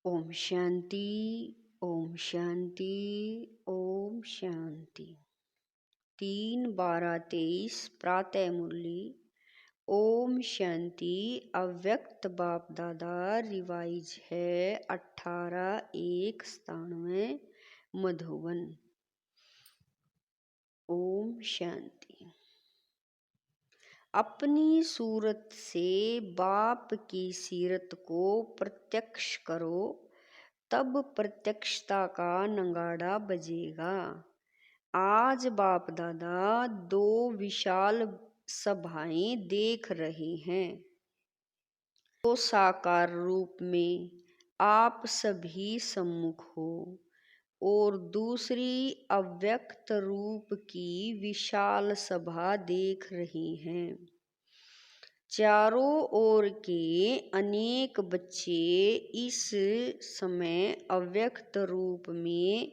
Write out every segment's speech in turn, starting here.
ओम शांति, ओम शांति, ओम शांति। 3/12/23 प्रातः मुरली। ओम शांति। अव्यक्त बाप दादा रिवाइज है 18/1/97 मधुबन। ओम शांति। अपनी सूरत से बाप की सीरत को प्रत्यक्ष करो, तब प्रत्यक्षता का नगाड़ा बजेगा। आज बाप दादा 2 विशाल सभाएं देख रहे हैं। तो साकार रूप में आप सभी सम्मुख हो और दूसरी अव्यक्त रूप की विशाल सभा देख रहे हैं। चारों ओर के अनेक बच्चे इस समय अव्यक्त रूप में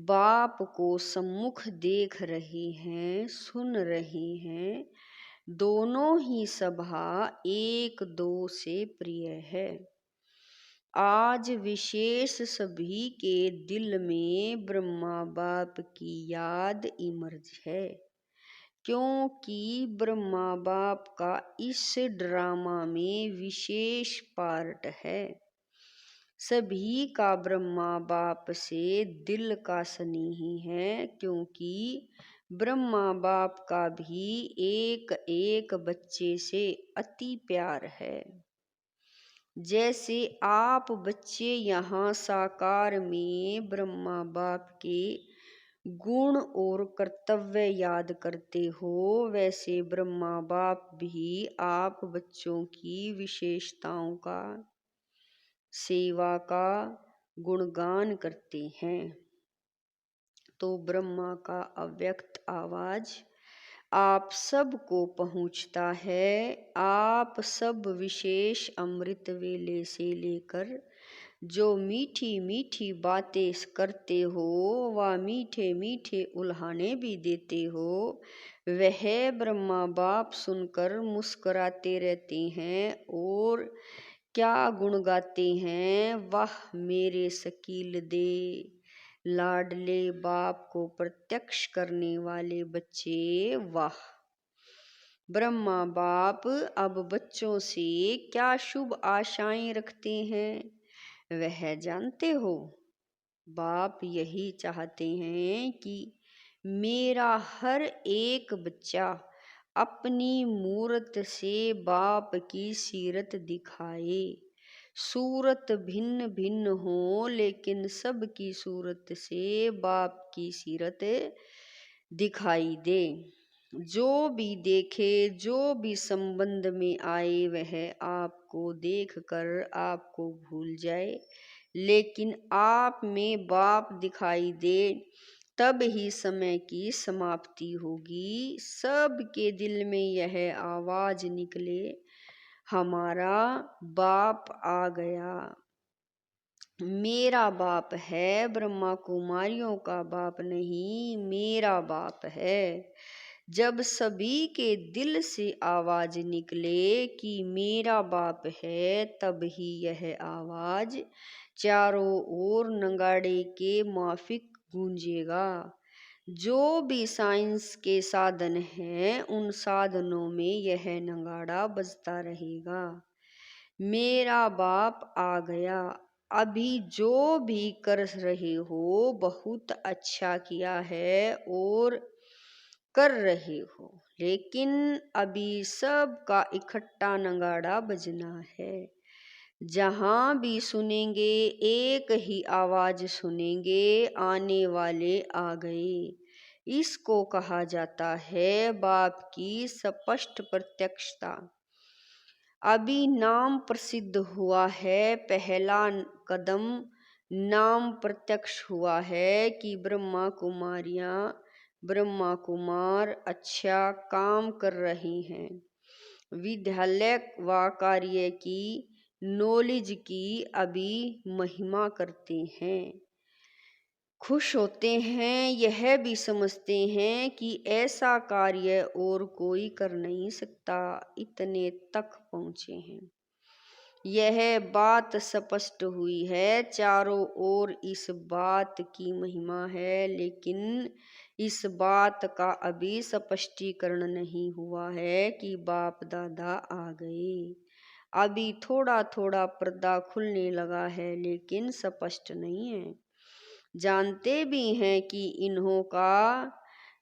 बाप को सम्मुख देख रहे हैं, सुन रहे हैं। दोनों ही सभा एक दो से प्रिय है। आज विशेष सभी के दिल में ब्रह्मा बाप की याद इमर्ज है, क्योंकि ब्रह्मा बाप का इस ड्रामा में विशेष पार्ट है। सभी का ब्रह्मा बाप से दिल का स्नेह है, क्योंकि ब्रह्मा बाप का भी एक एक बच्चे से अति प्यार है। जैसे आप बच्चे यहाँ साकार में ब्रह्मा बाप के गुण और कर्तव्य याद करते हो, वैसे ब्रह्मा बाप भी आप बच्चों की विशेषताओं का, सेवा का गुणगान करते हैं। तो ब्रह्मा का अव्यक्त आवाज आप सबको पहुंचता है। आप सब विशेष अमृत वेले से लेकर जो मीठी मीठी बातें करते हो, व मीठे मीठे उल्हाने भी देते हो, वह ब्रह्मा बाप सुनकर मुस्कुराते रहते हैं और क्या गुण गाते हैं। वाह मेरे शकील दे, लाडले बाप को प्रत्यक्ष करने वाले बच्चे, वाह। ब्रह्मा बाप अब बच्चों से क्या शुभ आशाएं रखते हैं, वह जानते हो। बाप यही चाहते हैं कि मेरा हर एक बच्चा अपनी मूरत से बाप की सीरत दिखाए। सूरत भिन्न भिन्न हो, लेकिन सबकी सूरत से बाप की सीरत दिखाई दे। जो भी देखे, जो भी संबंध में आए, वह आपको देखकर आपको भूल जाए, लेकिन आप में बाप दिखाई दे, तब ही समय की समाप्ति होगी। सबके दिल में यह आवाज निकले, हमारा बाप आ गया। मेरा बाप है, ब्रह्मा कुमारियों का बाप नहीं, मेरा बाप है। जब सभी के दिल से आवाज निकले कि मेरा बाप है, तब ही यह आवाज चारों ओर नगाड़े के माफिक गूंजेगा। जो भी साइंस के साधन हैं, उन साधनों में यह नगाड़ा बजता रहेगा। मेरा बाप आ गया। अभी जो भी कर रहे हो बहुत अच्छा किया है और कर रहे हो, लेकिन अभी सबका इकट्ठा नगाड़ा बजना है। जहां भी सुनेंगे एक ही आवाज सुनेंगे, आने वाले आ गए। इसको कहा जाता है बाप की स्पष्ट प्रत्यक्षता। अभी नाम प्रसिद्ध हुआ है, पहला कदम नाम प्रत्यक्ष हुआ है कि ब्रह्मा कुमारियां, ब्रह्मा कुमार अच्छा काम कर रहे हैं। विद्यालय व कार्य की नॉलेज की अभी महिमा करते हैं, खुश होते हैं। यह भी समझते हैं कि ऐसा कार्य और कोई कर नहीं सकता, इतने तक पहुँचे हैं। यह बात स्पष्ट हुई है, चारों ओर इस बात की महिमा है, लेकिन इस बात का अभी स्पष्टीकरण नहीं हुआ है कि बाप दादा आ गए। अभी थोड़ा थोड़ा पर्दा खुलने लगा है, लेकिन स्पष्ट नहीं है। जानते भी हैं कि इन्हों का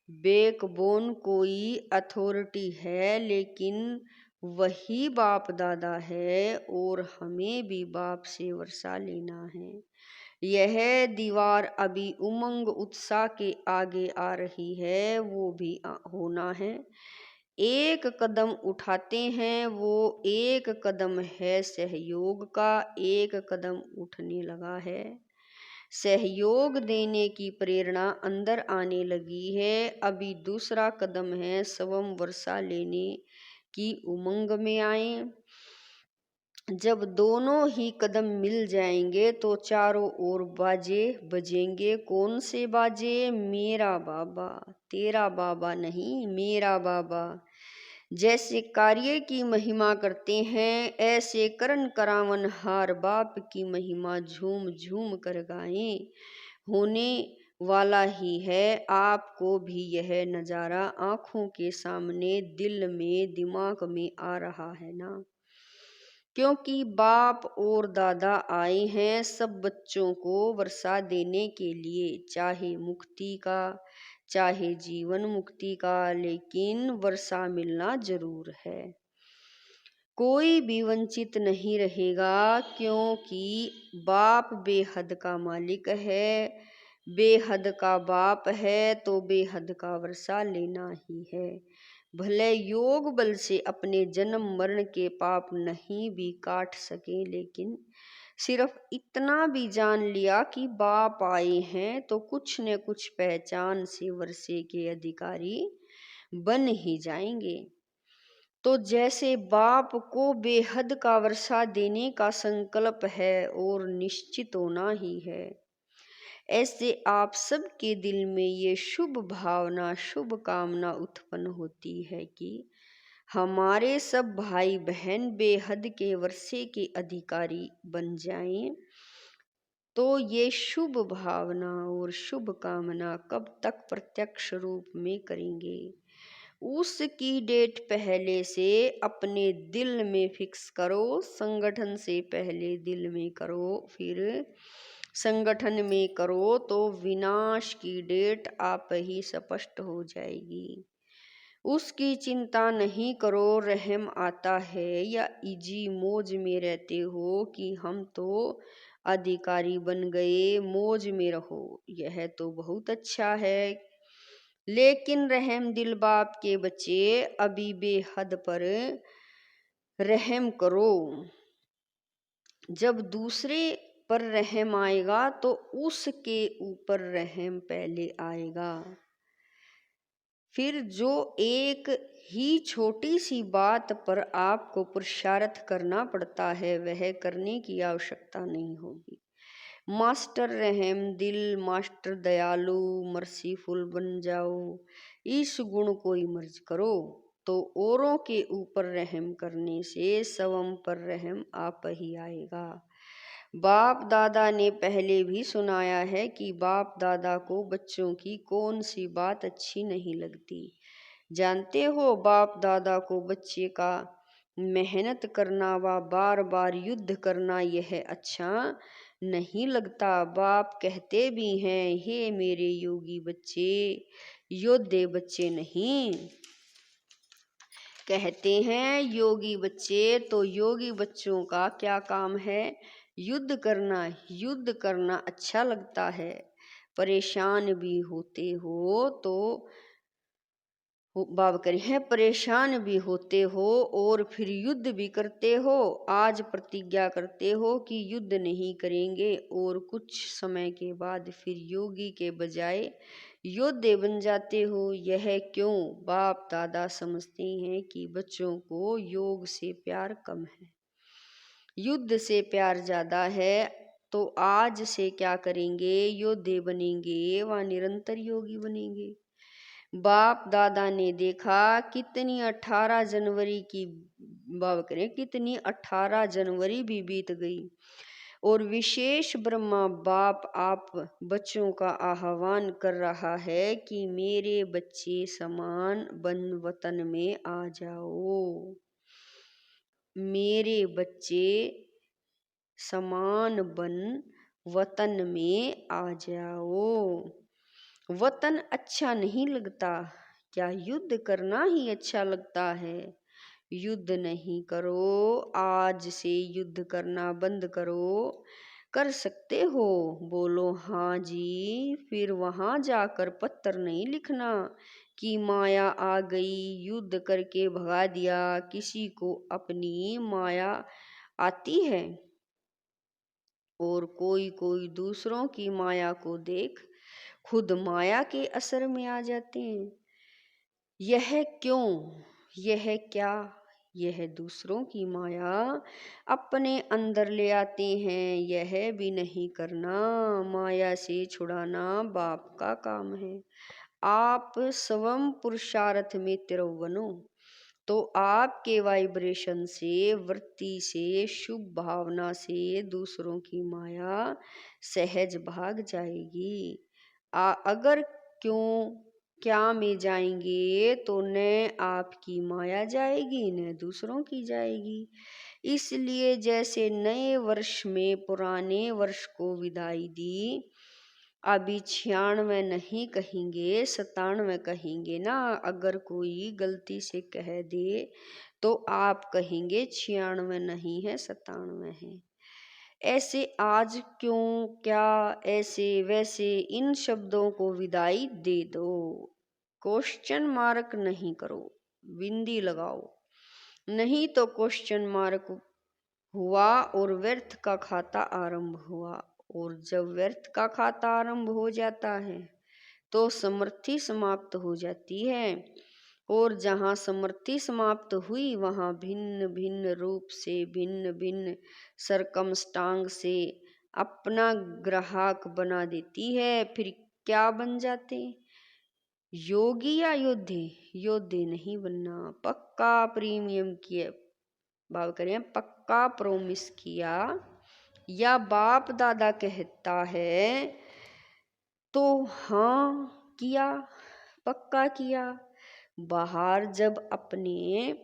बैकबोन कोई अथॉरिटी है, लेकिन वही बाप दादा है और हमें भी बाप से वर्षा लेना है। यह दीवार अभी उमंग उत्साह के आगे आ रही है, वो भी होना है। एक कदम उठाते हैं, वो एक कदम है सहयोग का, एक कदम उठने लगा है। सहयोग देने की प्रेरणा अंदर आने लगी है। अभी दूसरा कदम है स्वयं वर्षा लेने की उमंग में आए। जब दोनों ही कदम मिल जाएंगे तो चारों ओर बाजे बजेंगे। कौन से बाजे? मेरा बाबा, तेरा बाबा नहीं, मेरा बाबा। जैसे कार्य की महिमा करते हैं, ऐसे करण करावन हार बाप की महिमा झूम झूम कर गाएं। होने वाला ही है। आपको भी यह नज़ारा आंखों के सामने, दिल में, दिमाग में आ रहा है ना? क्योंकि बाप और दादा आए हैं सब बच्चों को वर्षा देने के लिए, चाहे मुक्ति का, चाहे जीवन मुक्ति का, लेकिन वर्षा मिलना जरूर है। कोई भी वंचित नहीं रहेगा, क्योंकि बाप बेहद का मालिक है, बेहद का बाप है, तो बेहद का वर्षा लेना ही है। भले योग बल से अपने जन्म मरण के पाप नहीं भी काट सके, लेकिन सिर्फ इतना भी जान लिया कि बाप आए हैं तो कुछ न कुछ पहचान से वर्षे के अधिकारी बन ही जाएंगे। तो जैसे बाप को बेहद का वर्षा देने का संकल्प है और निश्चित होना ही है, ऐसे आप सबके दिल में ये शुभ भावना, शुभ कामना उत्पन्न होती है कि हमारे सब भाई बहन बेहद के वर्षे के अधिकारी बन जाएं। तो ये शुभ भावना और शुभ कामना कब तक प्रत्यक्ष रूप में करेंगे? उसकी डेट पहले से अपने दिल में फिक्स करो। संगठन से पहले दिल में करो, फिर संगठन में करो, तो विनाश की डेट आप ही स्पष्ट हो जाएगी। उसकी चिंता नहीं करो। रहम आता है या इजी मौज में रहते हो कि हम तो अधिकारी बन गए, मौज में रहो, यह तो बहुत अच्छा है। लेकिन रहम दिल बाप के बच्चे, अभी बेहद पर रहम करो। जब दूसरे पर रहम आएगा तो उसके ऊपर रहम पहले आएगा। फिर जो एक ही छोटी सी बात पर आपको पुरुषार्थ करना पड़ता है, वह करने की आवश्यकता नहीं होगी। मास्टर रहम दिल, मास्टर दयालु, मर्सीफुल बन जाओ। इस गुण को इमर्ज करो तो औरों के ऊपर रहम करने से स्वयं पर रहम आप ही आएगा। बाप दादा ने पहले भी सुनाया है कि बाप दादा को बच्चों की कौन सी बात अच्छी नहीं लगती। जानते हो, बाप दादा को बच्चे का मेहनत करना व बार बार युद्ध करना यह अच्छा नहीं लगता। बाप कहते भी हैं, हे मेरे योगी बच्चे, योद्धे बच्चे नहीं। कहते हैं योगी बच्चे, तो योगी बच्चों का क्या काम है? युद्ध करना। युद्ध करना अच्छा लगता है। परेशान भी होते हो तो बाब करे हैं, परेशान भी होते हो और फिर युद्ध भी करते हो। आज प्रतिज्ञा करते हो कि युद्ध नहीं करेंगे और कुछ समय के बाद फिर योगी के बजाय योद्धे बन जाते हो। यह क्यों? बाप दादा समझते हैं कि बच्चों को योग से प्यार कम है, युद्ध से प्यार ज़्यादा है। तो आज से क्या करेंगे? योद्धे बनेंगे व निरंतर योगी बनेंगे। बाप दादा ने देखा कितनी 18 जनवरी की बात करें, कितनी 18 जनवरी भी बीत गई और विशेष ब्रह्मा बाप आप बच्चों का आह्वान कर रहा है कि मेरे बच्चे समान वन वतन में आ जाओ, मेरे बच्चे समान वन वतन में आ जाओ। वतन अच्छा नहीं लगता, क्या युद्ध करना ही अच्छा लगता है? युद्ध नहीं करो, आज से युद्ध करना बंद करो। कर सकते हो? बोलो हाँ जी। फिर वहां जाकर पत्र नहीं लिखना कि माया आ गई, युद्ध करके भगा दिया। किसी को अपनी माया आती है और कोई कोई दूसरों की माया को देख खुद माया के असर में आ जाते हैं। यह क्यों, यह क्या? यह दूसरों की माया अपने अंदर ले आते हैं, यह भी नहीं करना। माया से छुड़ाना बाप का काम है। आप स्वयं पुरुषार्थ में तिरव बनो तो आपके वाइब्रेशन से, वृत्ति से, शुभ भावना से दूसरों की माया सहज भाग जाएगी। अगर क्यों क्या में जाएंगे तो न आपकी माया जाएगी न दूसरों की जाएगी। इसलिए जैसे नए वर्ष में पुराने वर्ष को विदाई दी, अभी 96 नहीं कहेंगे, 97 कहेंगे ना। अगर कोई गलती से कह दे तो आप कहेंगे 96 नहीं है, 97 है। ऐसे आज क्यों क्या, ऐसे वैसे इन शब्दों को विदाई दे दो। क्वेश्चन मार्क नहीं करो, बिंदी लगाओ, नहीं तो क्वेश्चन मार्क हुआ और व्यर्थ का खाता आरंभ हुआ। और जब व्यर्थ का खाता आरंभ हो जाता है तो समृद्धि समाप्त हो जाती है। और जहाँ समृद्धि समाप्त हुई वहाँ भिन्न भिन्न रूप से, भिन्न भिन्न सरकमस्टांग से अपना ग्राहक बना देती है। फिर क्या बन जाते? योगी या योद्धे? योद्धे नहीं बनना। पक्का प्रीमियम किया, बात करें पक्का प्रोमिस किया या बाप दादा कहता है तो हाँ किया, पक्का किया। बाहर जब अपने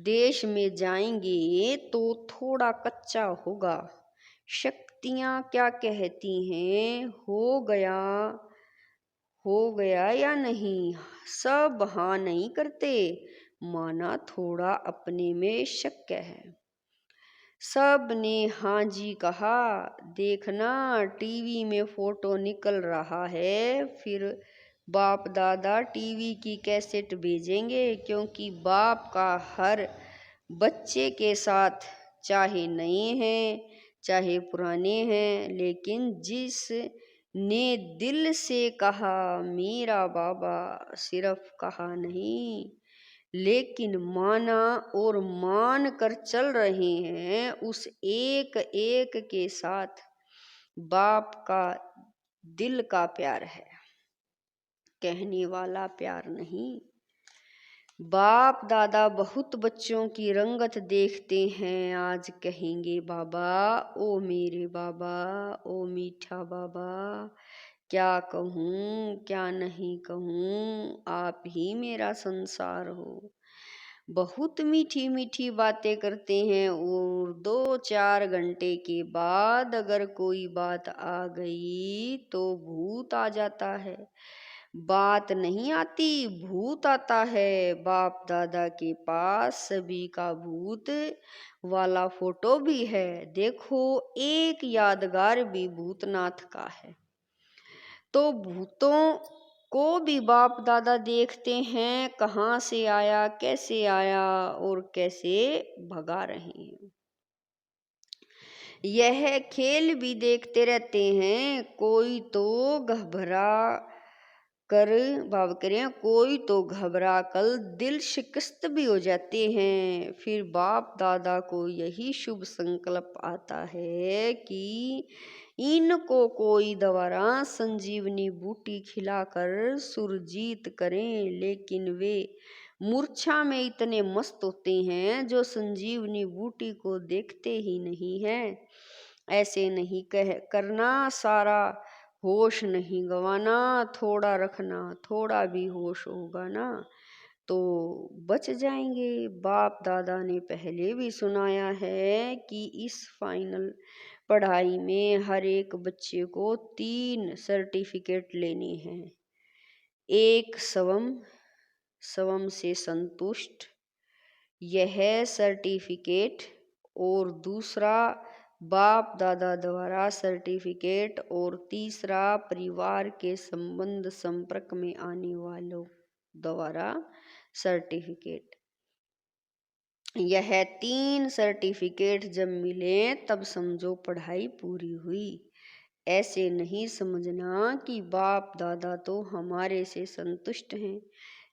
देश में जाएंगे तो थोड़ा कच्चा होगा। शक्तियाँ क्या कहती हैं, हो गया या नहीं? सब हाँ नहीं करते, माना थोड़ा अपने में शक है। सब ने हाँ जी कहा। देखना टीवी में फोटो निकल रहा है, फिर बाप दादा टीवी की कैसेट भेजेंगे, क्योंकि बाप का हर बच्चे के साथ चाहे नए हैं चाहे पुराने हैं, लेकिन जिस ने दिल से कहा मेरा बाबा, सिर्फ कहा नहीं लेकिन माना और मान कर चल रहे हैं, उस एक एक के साथ बाप का दिल का प्यार है, कहने वाला प्यार नहीं। बाप दादा बहुत बच्चों की रंगत देखते हैं, आज कहेंगे बाबा, ओ मेरे बाबा, ओ मीठा बाबा, क्या कहूँ क्या नहीं कहूँ, आप ही मेरा संसार हो। बहुत मीठी मीठी बातें करते हैं और 2-4 घंटे के बाद अगर कोई बात आ गई तो भूत आ जाता है। बात नहीं आती, भूत आता है। बाप दादा के पास सभी का भूत वाला फोटो भी है, देखो एक यादगार भी भूतनाथ का है। तो भूतों को भी बाप दादा देखते हैं, कहाँ से आया, कैसे आया और कैसे भगा रहे हैं। यह खेल भी देखते रहते हैं। कोई तो घबरा कर बाबा कह रहे हैं कोई तो घबरा कर दिल शिकस्त भी हो जाते हैं। फिर बाप दादा को यही शुभ संकल्प आता है कि इनको कोई दोबारा संजीवनी बूटी खिलाकर सुरजीत करें, लेकिन वे मूर्छा में इतने मस्त होते हैं जो संजीवनी बूटी को देखते ही नहीं है। ऐसे नहीं कह करना, सारा होश नहीं गंवाना, थोड़ा रखना, थोड़ा भी होश होगा ना तो बच जाएंगे। बाप दादा ने पहले भी सुनाया है कि इस फाइनल पढ़ाई में हर एक बच्चे को 3 सर्टिफिकेट लेने हैं। एक स्वम, स्वम से संतुष्ट, यह सर्टिफिकेट, और दूसरा बाप दादा द्वारा सर्टिफिकेट, और तीसरा परिवार के संबंध संपर्क में आने वालों द्वारा सर्टिफिकेट। यह 3 सर्टिफिकेट जब मिले तब समझो पढ़ाई पूरी हुई। ऐसे नहीं समझना कि बाप दादा तो हमारे से संतुष्ट हैं,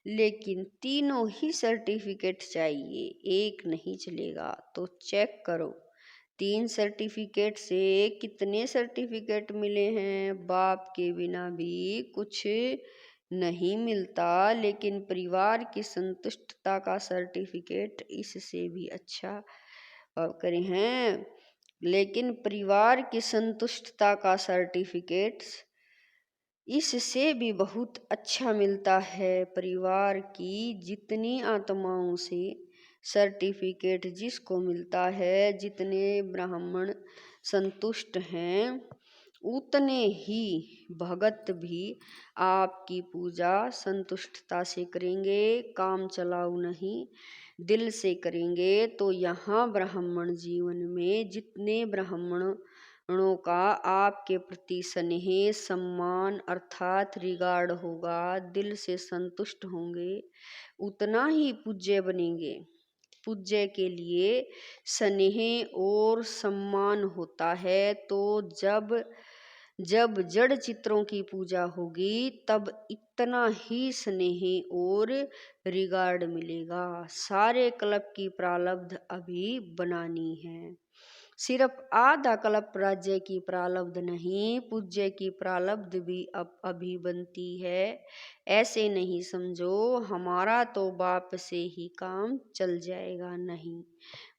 लेकिन तीनों ही सर्टिफिकेट चाहिए, एक नहीं चलेगा। तो चेक करो 3 सर्टिफिकेट से कितने सर्टिफिकेट मिले हैं। बाप के बिना भी कुछ नहीं मिलता, लेकिन परिवार की संतुष्टता का सर्टिफिकेट इससे भी अच्छा करे हैं। लेकिन परिवार की संतुष्टता का सर्टिफिकेट इससे भी बहुत अच्छा मिलता है। परिवार की जितनी आत्माओं से सर्टिफिकेट जिसको मिलता है, जितने ब्राह्मण संतुष्ट हैं, उतने ही भगत भी आपकी पूजा संतुष्टता से करेंगे, काम चलाऊ नहीं, दिल से करेंगे। तो यहाँ ब्राह्मण जीवन में जितने ब्राह्मणों का आपके प्रति स्नेह सम्मान अर्थात रिगार्ड होगा, दिल से संतुष्ट होंगे, उतना ही पूज्य बनेंगे। पूज्य के लिए स्नेह और सम्मान होता है। तो जब जड़ चित्रों की पूजा होगी तब इतना ही स्नेह और रिगार्ड मिलेगा। सारे कल्प की प्रारब्ध अभी बनानी है, सिर्फ आधा कल्प राज्य की प्रारब्ध नहीं, पूज्य की प्रारब्ध भी अब अभी बनती है। ऐसे नहीं समझो हमारा तो बाप से ही काम चल जाएगा, नहीं।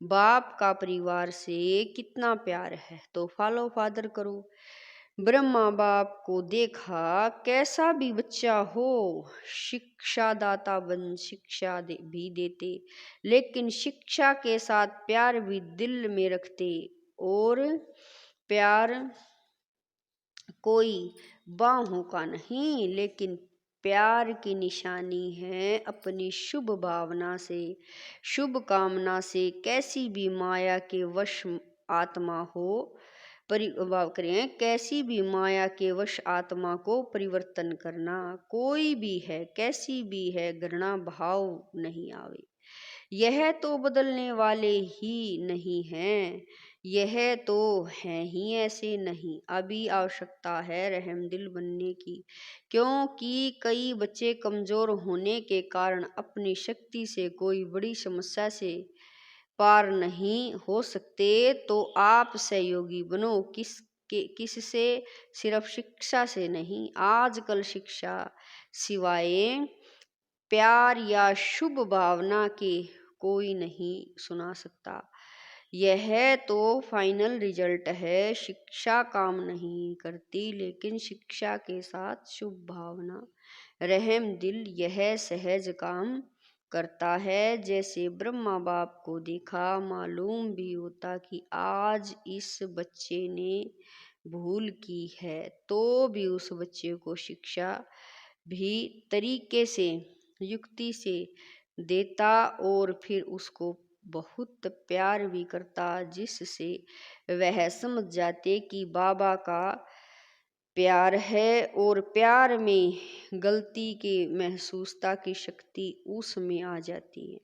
बाप का परिवार से कितना प्यार है तो फॉलो फादर करो। ब्रह्मा बाप को देखा कैसा भी बच्चा हो शिक्षा दाता बन शिक्षा भी देते, लेकिन शिक्षा के साथ प्यार भी दिल में रखते। और प्यार कोई बाहों का नहीं, लेकिन प्यार की निशानी है अपनी शुभ भावना से, शुभ कामना से कैसी भी माया के वश आत्मा हो परिवार करें, कैसी भी माया के वश आत्मा को परिवर्तन करना। कोई भी है, कैसी भी है, घृणा भाव नहीं आवे। यह तो बदलने वाले ही नहीं हैं, यह तो हैं ही ऐसे नहीं। अभी आवश्यकता है रहम दिल बनने की, क्योंकि कई बच्चे कमजोर होने के कारण अपनी शक्ति से कोई बड़ी समस्या से पार नहीं हो सकते। तो आप सहयोगी बनो, किससे? सिर्फ शिक्षा से नहीं। आजकल शिक्षा सिवाय प्यार या शुभ भावना के कोई नहीं सुना सकता। यह तो फाइनल रिजल्ट है। शिक्षा काम नहीं करती, लेकिन शिक्षा के साथ शुभ भावना रहम दिल यह सहज काम करता है। जैसे ब्रह्मा बाप को देखा मालूम भी होता कि आज इस बच्चे ने भूल की है, तो भी उस बच्चे को शिक्षा भी तरीके से युक्ति से देता और फिर उसको बहुत प्यार भी करता, जिससे वह समझ जाते कि बाबा का प्यार है। और प्यार में गलती के महसूसता की शक्ति उसमें आ जाती है।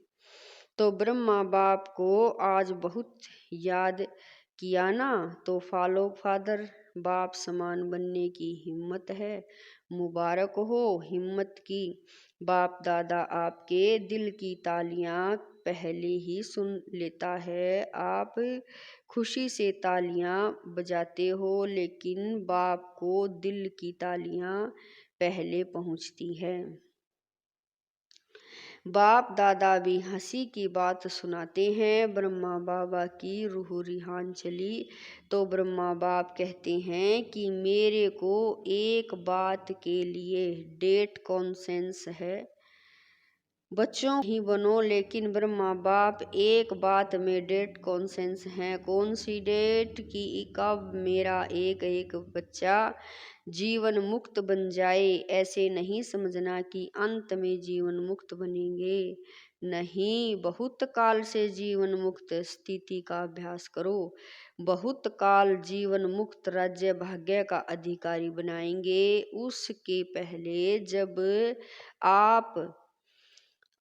तो ब्रह्मा बाप को आज बहुत याद किया ना, तो फॉलो फादर बाप समान बनने की हिम्मत है। मुबारक हो हिम्मत की। बाप दादा आपके दिल की तालियां पहले ही सुन लेता है। आप खुशी से तालियां बजाते हो, लेकिन बाप को दिल की तालियां पहले पहुंचती है। बाप दादा भी हंसी की बात सुनाते हैं। ब्रह्मा बाबा की रूह रिहान चली तो ब्रह्मा बाप कहते हैं कि मेरे को एक बात के लिए डेट कॉन्सेंस है। बच्चों ही बनो, लेकिन ब्रह्मा बाप एक बात में डेट कॉन्सेंस है। कौन सी डेट? कि कब मेरा एक एक बच्चा जीवन मुक्त बन जाए। ऐसे नहीं समझना कि अंत में जीवन मुक्त बनेंगे, नहीं। बहुत काल से जीवन मुक्त स्थिति का अभ्यास करो। बहुत काल जीवन मुक्त राज्य भाग्य का अधिकारी बनाएंगे। उसके पहले जब आप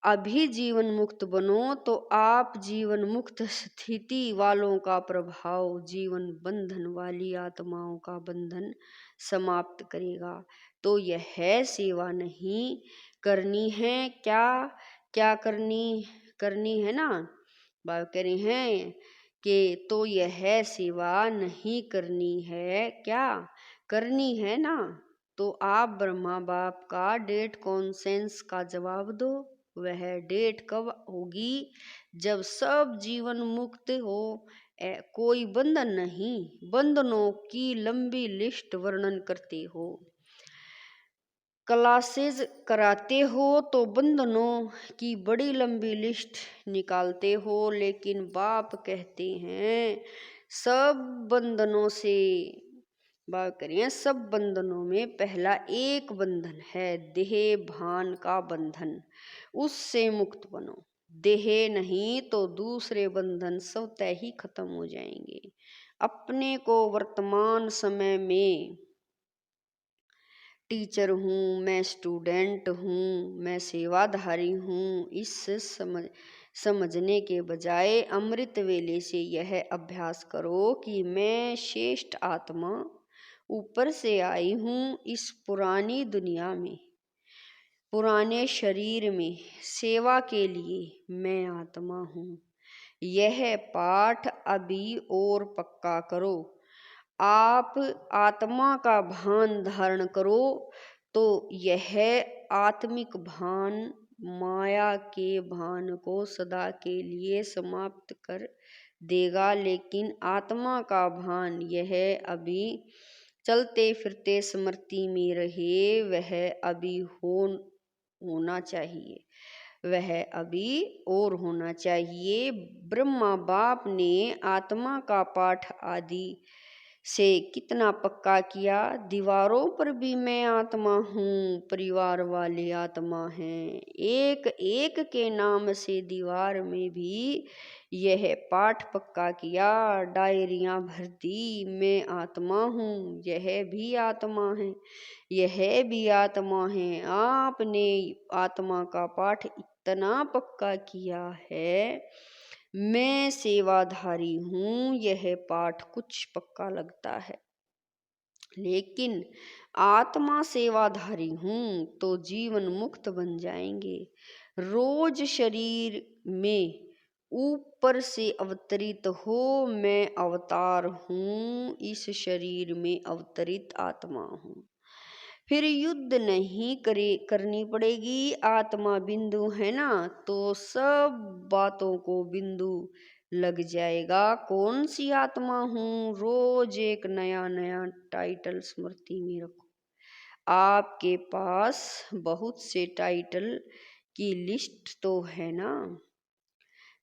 अभी जीवन मुक्त बनो तो आप जीवन मुक्त स्थिति वालों का प्रभाव जीवन बंधन वाली आत्माओं का बंधन समाप्त करेगा। तो यह सेवा नहीं करनी है। क्या क्या करनी है ना? बात कह रहे हैं कि तो यह सेवा नहीं करनी है, क्या करनी है ना? तो आप ब्रह्मा बाप का डेट कॉन्सेंस का जवाब दो। वह डेट कब होगी? जब सब जीवन मुक्त हो, कोई बंधन नहीं। बंधनों की लंबी लिस्ट वर्णन करते हो, क्लासेज कराते हो तो बंधनों की बड़ी लंबी लिस्ट निकालते हो, लेकिन बाप कहते हैं सब बंधनों से बात करिए। सब बंधनों में पहला एक बंधन है, देह भान का बंधन। उससे मुक्त बनो। देह नहीं तो दूसरे बंधन स्वतः ही खत्म हो जाएंगे। अपने को वर्तमान समय में टीचर हूँ, मैं स्टूडेंट हूँ, मैं सेवाधारी हूँ, इस समझने के बजाय अमृत वेले से यह अभ्यास करो कि मैं श्रेष्ठ आत्मा ऊपर से आई हूँ। इस पुरानी दुनिया में, पुराने शरीर में सेवा के लिए मैं आत्मा हूँ। यह पाठ अभी और पक्का करो। आप आत्मा का भान धारण करो तो यह आत्मिक भान माया के भान को सदा के लिए समाप्त कर देगा। लेकिन आत्मा का भान यह अभी चलते फिरते स्मृति में रहे, वह अभी होना चाहिए। वह अभी और होना चाहिए। ब्रह्मा बाप ने आत्मा का पाठ आदि से कितना पक्का किया। दीवारों पर भी मैं आत्मा हूँ, परिवार वाले आत्मा हैं। एक एक के नाम से दीवार में भी यह पाठ पक्का किया। डायरियां भर दी, मैं आत्मा हूँ, यह भी आत्मा है, यह भी आत्मा है। आपने आत्मा का पाठ इतना पक्का किया है, मैं सेवाधारी हूँ, यह पाठ कुछ पक्का लगता है। लेकिन आत्मा सेवाधारी हूँ तो जीवन मुक्त बन जाएंगे। रोज शरीर में ऊपर से अवतरित हो, मैं अवतार हूँ, इस शरीर में अवतरित आत्मा हूँ। फिर युद्ध नहीं करनी पड़ेगी। आत्मा बिंदु है ना, तो सब बातों को बिंदु लग जाएगा। कौन सी आत्मा हूँ? रोज एक नया नया टाइटल स्मृति में रखो। आपके पास बहुत से टाइटल की लिस्ट तो है ना।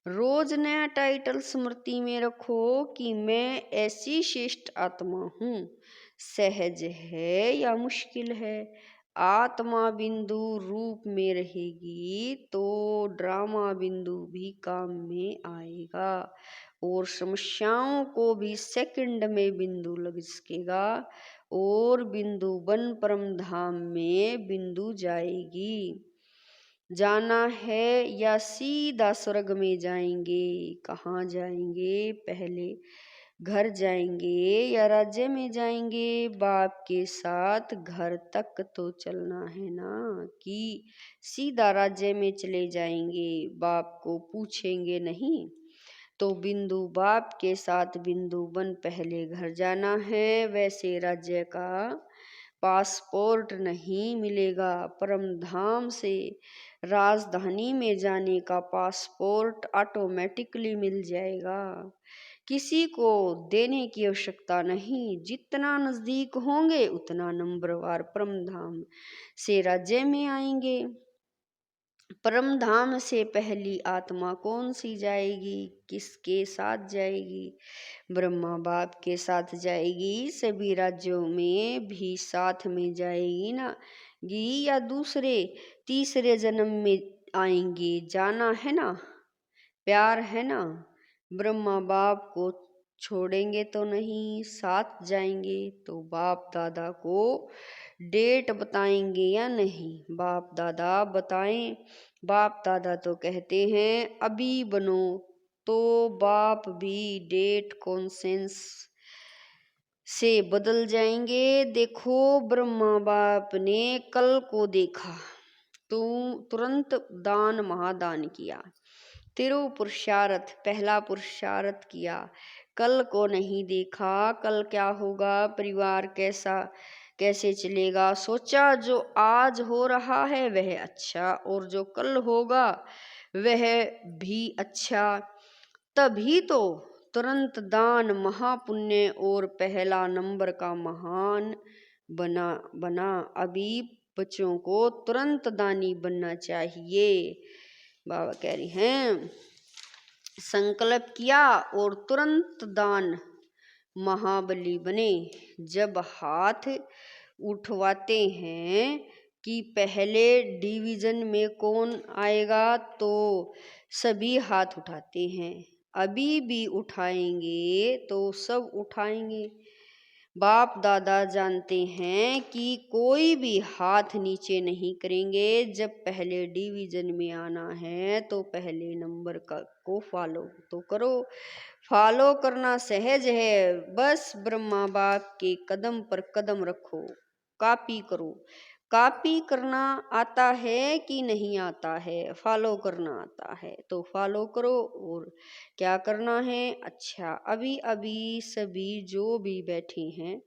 रोज नया टाइटल स्मृति में रखो कि मैं ऐसी श्रेष्ठ आत्मा हूँ। सहज है या मुश्किल है? आत्मा बिंदु रूप में रहेगी तो ड्रामा बिंदु भी काम में आएगा और समस्याओं को भी सेकंड में बिंदु लग सकेगा और बिंदु बन परम धाम में बिंदु जाएगी। जाना है या सीधा स्वर्ग में जाएंगे? कहाँ जाएंगे? पहले घर जाएंगे या राज्य में जाएंगे, बाप के साथ घर तक तो चलना है ना, कि सीधा राज्य में चले जाएंगे, बाप को पूछेंगे नहीं। तो बिंदु बाप के साथ बिंदु बन पहले घर जाना है। वैसे राज्य का पासपोर्ट नहीं मिलेगा, परम धाम से राजधानी में जाने का पासपोर्ट ऑटोमेटिकली मिल जाएगा। किसी को देने की आवश्यकता नहीं, जितना नजदीक होंगे उतना नंबरवार परम धाम से राज्य में आएंगे। परम धाम से पहली आत्मा कौन सी जाएगी, किसके साथ जाएगी? ब्रह्मा बाप के साथ जाएगी। सभी राज्यों में भी साथ में जाएगी ना गी, या दूसरे तीसरे जन्म में आएंगे? जाना है ना, प्यार है ना। ब्रह्मा बाप को छोड़ेंगे तो नहीं, साथ जाएंगे। तो बाप दादा को डेट बताएंगे या नहीं? बाप दादा बताएं। बाप दादा तो कहते हैं अभी बनो, तो बाप भी डेट कॉन्सेंस से बदल जाएंगे। देखो ब्रह्मा बाप ने कल को देखा, तुरंत दान महादान किया, तिरु पुरुषार्थ पहला पुरुषार्थ किया। कल को नहीं देखा, कल क्या होगा, परिवार कैसे चलेगा। सोचा जो आज हो रहा है वह अच्छा, और जो कल होगा वह भी अच्छा। तभी तो तुरंत दान महापुण्य और पहला नंबर का महान बना। अभी बच्चों को तुरंत दानी बनना चाहिए। बाबा कह रही हैं संकल्प किया और तुरंत दान महाबली बने। जब हाथ उठवाते हैं कि पहले डिवीजन में कौन आएगा, तो सभी हाथ उठाते हैं। अभी भी उठाएंगे तो सब उठाएंगे। बाप दादा जानते हैं कि कोई भी हाथ नीचे नहीं करेंगे। जब पहले डिवीजन में आना है तो पहले नंबर को फॉलो तो करो। फॉलो करना सहज है, बस ब्रह्मा बाप के कदम पर कदम रखो, कॉपी करो। कॉपी करना आता है कि नहीं आता है? फॉलो करना आता है तो फॉलो करो। और क्या करना है? अच्छा, अभी अभी सभी जो भी बैठे हैं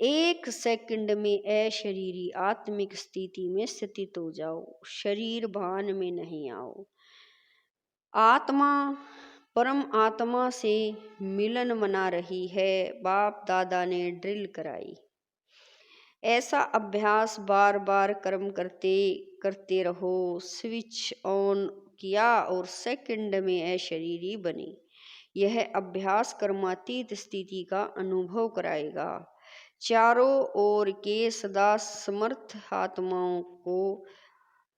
1 सेकंड में अशरीरी आत्मिक स्थिति में स्थित हो जाओ। शरीर भान में नहीं आओ। आत्मा परम आत्मा से मिलन मना रही है। बाप दादा ने ड्रिल कराई। ऐसा अभ्यास बार बार कर्म करते रहो। स्विच ऑन किया और सेकंड में अशरीरी बने। यह अभ्यास कर्मातीत स्थिति का अनुभव कराएगा। चारों ओर के सदा समर्थ आत्माओं को,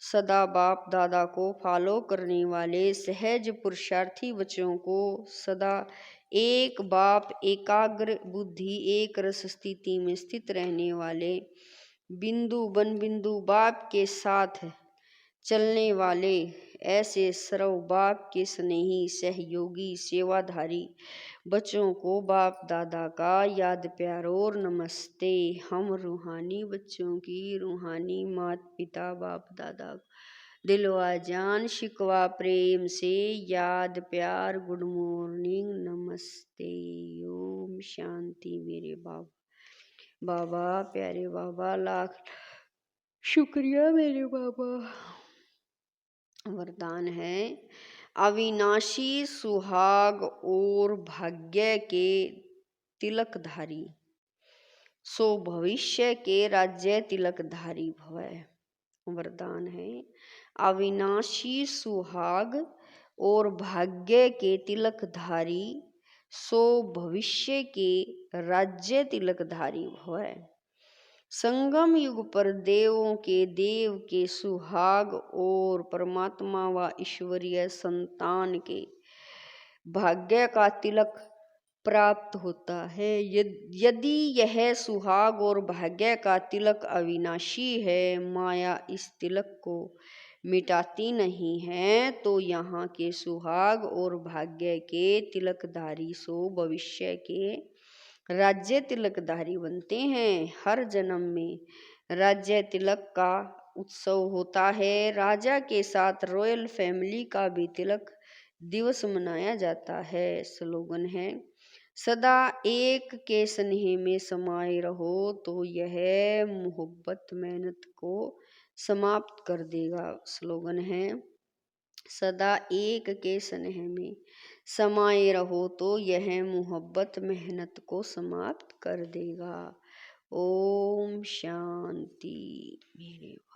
सदा बाप दादा को फॉलो करने वाले सहज पुरुषार्थी बच्चों को, सदा एक बाप एकाग्र बुद्धि एक रस स्थिति में स्थित रहने वाले, बिंदु बाप के साथ चलने वाले, ऐसे सर्व बाप के स्नेही सहयोगी सेवाधारी बच्चों को बाप दादा का याद प्यार और नमस्ते। हम रूहानी बच्चों की रूहानी माता पिता बाप दादा दिलवा जान शिकवा प्रेम से याद प्यार, गुड मॉर्निंग, नमस्ते, ओम शांति। मेरे बाबा प्यारे बाबा, लाख शुक्रिया मेरे बाबा। वरदान है अविनाशी सुहाग और भाग्य के तिलकधारी, सो भविष्य के राज्य तिलकधारी भवै। वरदान है अविनाशी सुहाग और भाग्य के तिलकधारी, सो भविष्य के राज्य तिलकधारी भवै। संगम युग पर देवों के देव के सुहाग और परमात्मा व ईश्वरीय संतान के भाग्य का तिलक प्राप्त होता है। यदि यह सुहाग और भाग्य का तिलक अविनाशी है, माया इस तिलक को मिटाती नहीं है, तो यहाँ के सुहाग और भाग्य के तिलकधारी सो भविष्य के राज्य तिलकधारी बनते हैं। हर जन्म में राज्य तिलक का उत्सव होता है। राजा के साथ रॉयल फैमिली का भी तिलक दिवस मनाया जाता है। स्लोगन है, सदा एक के स्नेह में समाये रहो, तो यह मोहब्बत मेहनत को समाप्त कर देगा। स्लोगन है, सदा एक के स्नेह में समाये रहो, तो यह मोहब्बत मेहनत को समाप्त कर देगा। ओम शांति। मेरे